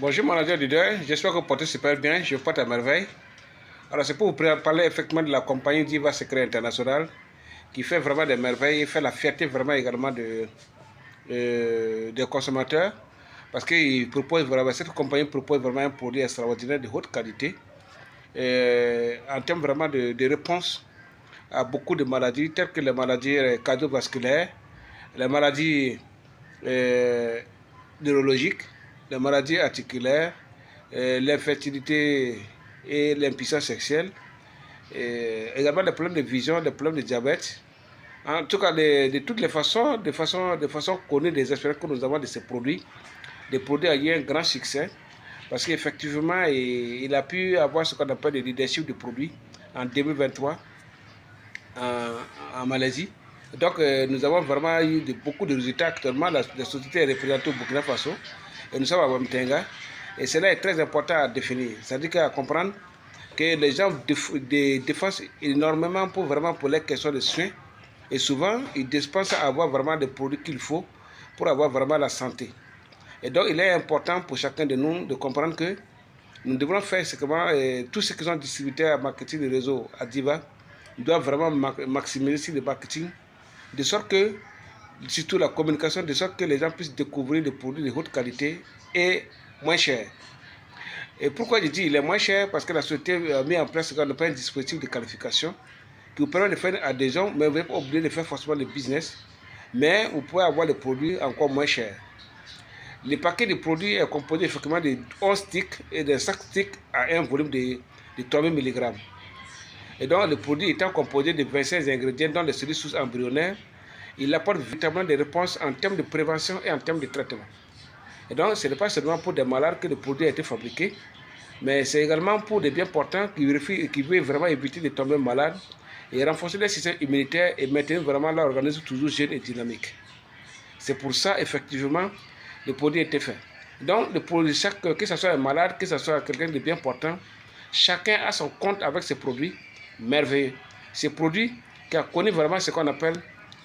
Bonjour manager leader, j'espère que vous portez super bien, je vous porte à merveille. Alors c'est pour vous parler effectivement de la compagnie Diva Secret International qui fait vraiment des merveilles et fait la fierté vraiment également des consommateurs parce que cette compagnie propose vraiment un produit extraordinaire de haute qualité en termes vraiment de réponse à beaucoup de maladies telles que les maladies cardiovasculaires, les maladies euh, neurologiques, les maladies articulaires, l'infertilité et l'impuissance sexuelle, également des problèmes de vision, des problèmes de diabète. En tout cas, de toutes les façons, de façon connues des expériences que nous avons de ces produits, des produits ont eu un grand succès parce qu'effectivement, il a pu avoir ce qu'on appelle le leadership de produits en 2023 en Malaisie. Donc, nous avons vraiment eu beaucoup de résultats actuellement. La société est représentée au Burkina Faso et nous sommes à Wamtenga. Et cela est très important à définir. C'est-à-dire qu'à comprendre que les gens dépensent énormément pour les questions de soins. Et souvent, ils dépensent à avoir vraiment des produits qu'il faut pour avoir vraiment la santé. Et donc, il est important pour chacun de nous de comprendre que nous devons faire ce que tous ceux qui sont distributeurs à marketing de réseau à Diva doivent vraiment maximiser le marketing de sorte que, surtout la communication, de sorte que les gens puissent découvrir des produits de haute qualité et moins chers. Et pourquoi je dis il est moins cher? Parce que la société a mis en place ce qu'on appelle un dispositif de qualification qui vous permet de faire adhésion, mais vous n'êtes pas obligé de faire forcément le business, mais vous pouvez avoir des produits encore moins chers. Le paquet de produits est composé effectivement de 11 sticks et de 5 sticks à un volume de 3000 mg. Et donc, le produit étant composé de 25 ingrédients dont les cellules sous-embryonnaires, il apporte véritablement des réponses en termes de prévention et en termes de traitement. Et donc, ce n'est pas seulement pour des malades que le produit a été fabriqué, mais c'est également pour des bien portants qui veulent vraiment éviter de tomber malade et renforcer le système immunitaire et maintenir vraiment leur organisme toujours jeune et dynamique. C'est pour ça, effectivement, le produit a été fait. Donc, que ce soit un malade, que ce soit quelqu'un de bien portant, chacun a son compte avec ces produits merveilleux. Ces produits qui ont connu vraiment ce qu'on appelle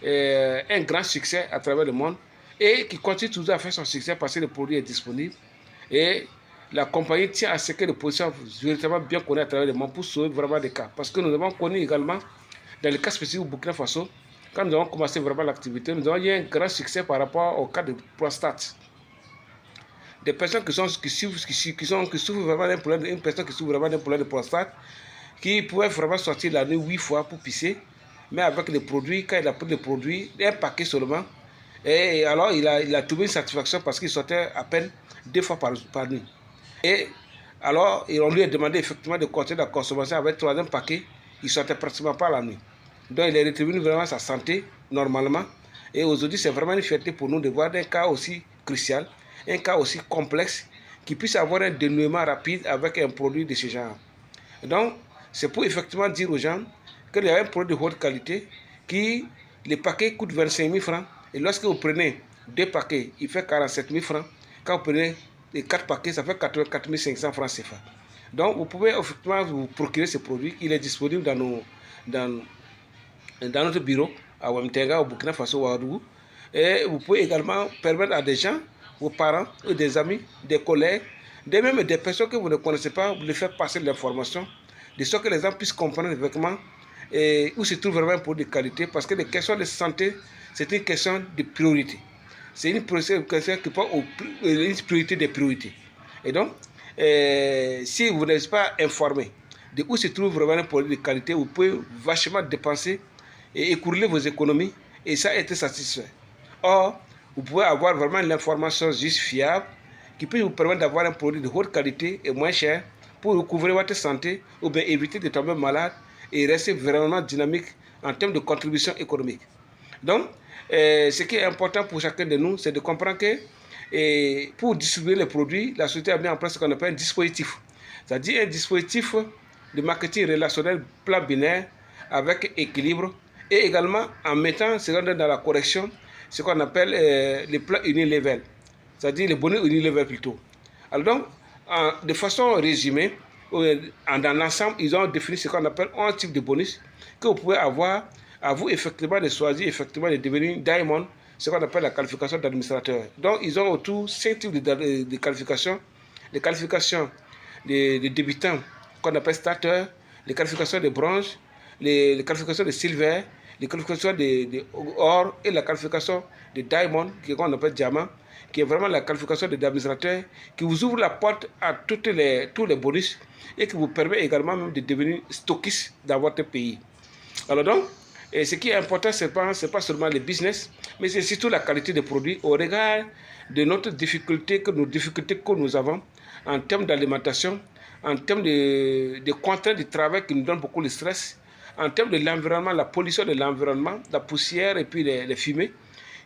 un grand succès à travers le monde et qui continue toujours à faire son succès parce que le produit est disponible. Et la compagnie tient à ce que le produit soit véritablement bien connu à travers le monde pour sauver vraiment des cas. Parce que nous avons connu également, dans le cas spécifique au Burkina Faso, quand nous avons commencé vraiment l'activité, nous avons eu un grand succès par rapport au cas de prostate. Des personnes qui souffrent vraiment d'un problème, une personne qui souffre vraiment d'un problème de prostate, qui pouvait vraiment sortir la nuit 8 fois pour pisser, mais avec les produits, quand il a pris les produits, un paquet seulement, et alors il a trouvé une satisfaction parce qu'il sortait à peine 2 fois par nuit. Et alors, on lui a demandé effectivement de continuer la consommation avec le troisième paquet, il ne sortait pratiquement pas la nuit. Donc il est retrouvé vraiment sa santé normalement. Et aujourd'hui, c'est vraiment une fierté pour nous de voir un cas aussi crucial, un cas aussi complexe, qui puisse avoir un dénouement rapide avec un produit de ce genre. Donc, c'est pour effectivement dire aux gens qu'il y a un produit de haute qualité qui, les paquets coûtent 25 000 francs. Et lorsque vous prenez 2 paquets, il fait 47 000 francs. Quand vous prenez les 4 paquets, ça fait 84 500 francs CFA. Donc, vous pouvez effectivement vous procurer ce produit. Il est disponible dans notre bureau à Wamtenga, au Burkina Faso, Ouagadougou. Et vous pouvez également permettre à des gens, vos parents, des amis, des collègues, même des personnes que vous ne connaissez pas, vous les faire passer de l'information, de sorte que les gens puissent comprendre vraiment où se trouve vraiment un produit de qualité, parce que les questions de santé, c'est une question de priorité. C'est une question qui part une priorité des priorités. Et donc, si vous n'êtes pas informé de où se trouve vraiment un produit de qualité, vous pouvez vachement dépenser et écouler vos économies et ça être satisfait. Or, vous pouvez avoir vraiment l'information juste fiable qui peut vous permettre d'avoir un produit de haute qualité et moins cher pour recouvrir votre santé ou bien éviter de tomber malade et rester vraiment dynamique en termes de contribution économique. Donc, ce qui est important pour chacun de nous, c'est de comprendre que pour distribuer les produits, la société a mis en place ce qu'on appelle un dispositif. C'est-à-dire un dispositif de marketing relationnel plan binaire avec équilibre et également en mettant ce qu'on est dans la correction, ce qu'on appelle les plans unilevel, c'est-à-dire les bonus unilevel plutôt. Alors donc, de façon résumée, dans l'ensemble, ils ont défini ce qu'on appelle 11 types de bonus que vous pouvez avoir à vous effectivement de choisir effectivement de devenir Diamond, ce qu'on appelle la qualification d'administrateur. Donc, ils ont autour 5 types de qualifications les qualifications des débutants qu'on appelle starter, les qualifications de bronze, les qualifications de silver, les qualifications de or et la qualification de diamond, qu'on appelle diamant, qui est vraiment la qualification des administrateurs, qui vous ouvre la porte à tous les bonus et qui vous permet également même de devenir stockiste dans votre pays. Alors donc, et ce qui est important, ce n'est pas seulement le business, mais c'est surtout la qualité des produits au regard de nos difficultés que nous avons en termes d'alimentation, en termes de contraintes de travail qui nous donnent beaucoup de stress, en termes de l'environnement, la pollution de l'environnement, la poussière et puis les fumées,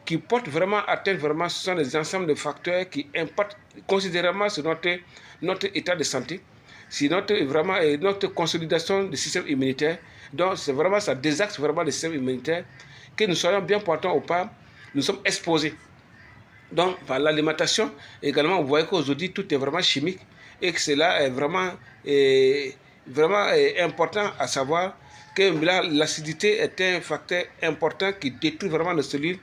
qui portent vraiment atteinte, vraiment, ce sont des ensembles de facteurs qui impactent considérablement sur notre état de santé, sur notre consolidation du système immunitaire. Donc, c'est vraiment, ça désaxe vraiment le système immunitaire. Que nous soyons bien portants ou pas, nous sommes exposés. Donc, par l'alimentation, également, vous voyez qu'aujourd'hui, tout est vraiment chimique et que cela est vraiment important à savoir que l'acidité est un facteur important qui détruit vraiment nos cellules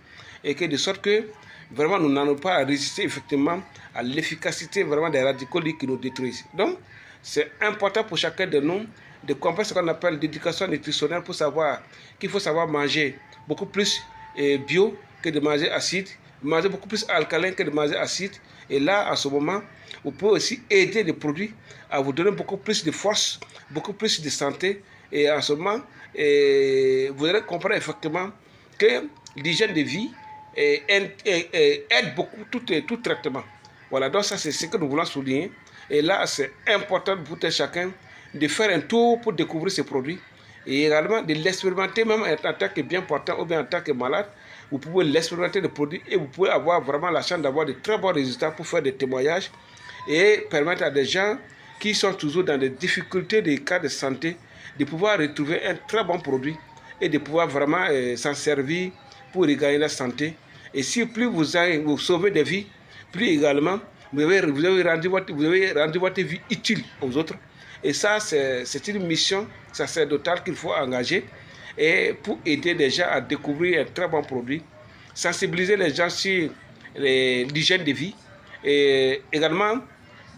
et que de sorte que vraiment nous n'allons pas à résister effectivement à l'efficacité vraiment des radicaux libres qui nous détruisent. Donc, c'est important pour chacun de nous de comprendre ce qu'on appelle l'éducation nutritionnelle pour savoir qu'il faut savoir manger beaucoup plus bio que de manger acide, manger beaucoup plus alcalin que de manger acide. Et là, en ce moment, vous pouvez aussi aider les produits à vous donner beaucoup plus de force, beaucoup plus de santé. Et en ce moment, vous allez comprendre effectivement que l'hygiène de vie aide beaucoup tout traitement. Voilà, donc ça c'est ce que nous voulons souligner. Et là, c'est important pour tout chacun de faire un tour pour découvrir ces produits et également de l'expérimenter même en tant que bien portant ou bien en tant que malade. Vous pouvez l'expérimenter le produit et vous pouvez avoir vraiment la chance d'avoir de très bons résultats pour faire des témoignages et permettre à des gens qui sont toujours dans des difficultés des cas de santé de pouvoir retrouver un très bon produit et de pouvoir vraiment s'en servir pour regagner la santé. Et si plus vous sauvez des vies, plus également vous avez rendu votre vie utile aux autres. Et ça, c'est une mission sacerdotale qu'il faut engager et pour aider les gens à découvrir un très bon produit, sensibiliser les gens sur l'hygiène de vie et également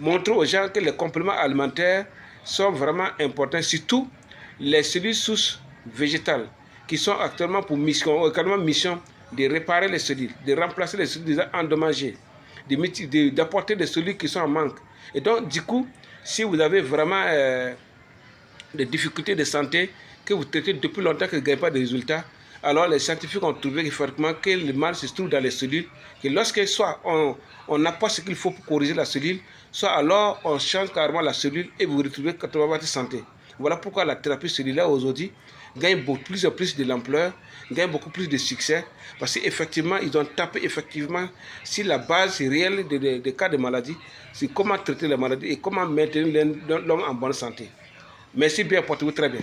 montrer aux gens que les compléments alimentaires sont vraiment importants, surtout les cellules sources végétales qui sont actuellement pour mission de réparer les cellules, de remplacer les cellules déjà endommagées, d'apporter des cellules qui sont en manque. Et donc, du coup, si vous avez vraiment des difficultés de santé que vous traitez depuis longtemps que vous ne gagnez pas de résultats, alors les scientifiques ont trouvé effectivement que le mal se trouve dans les cellules, que lorsque soit on n'a pas ce qu'il faut pour corriger la cellule, soit alors on change carrément la cellule et vous retrouvez 80% votre santé. Voilà pourquoi la thérapie cellulaire aujourd'hui gagne plus en plus de l'ampleur, gagne beaucoup plus de succès, parce qu'effectivement, ils ont tapé effectivement sur la base réelle des cas de maladie, c'est comment traiter la maladie et comment maintenir l'homme en bonne santé. Merci bien, portez-vous très bien.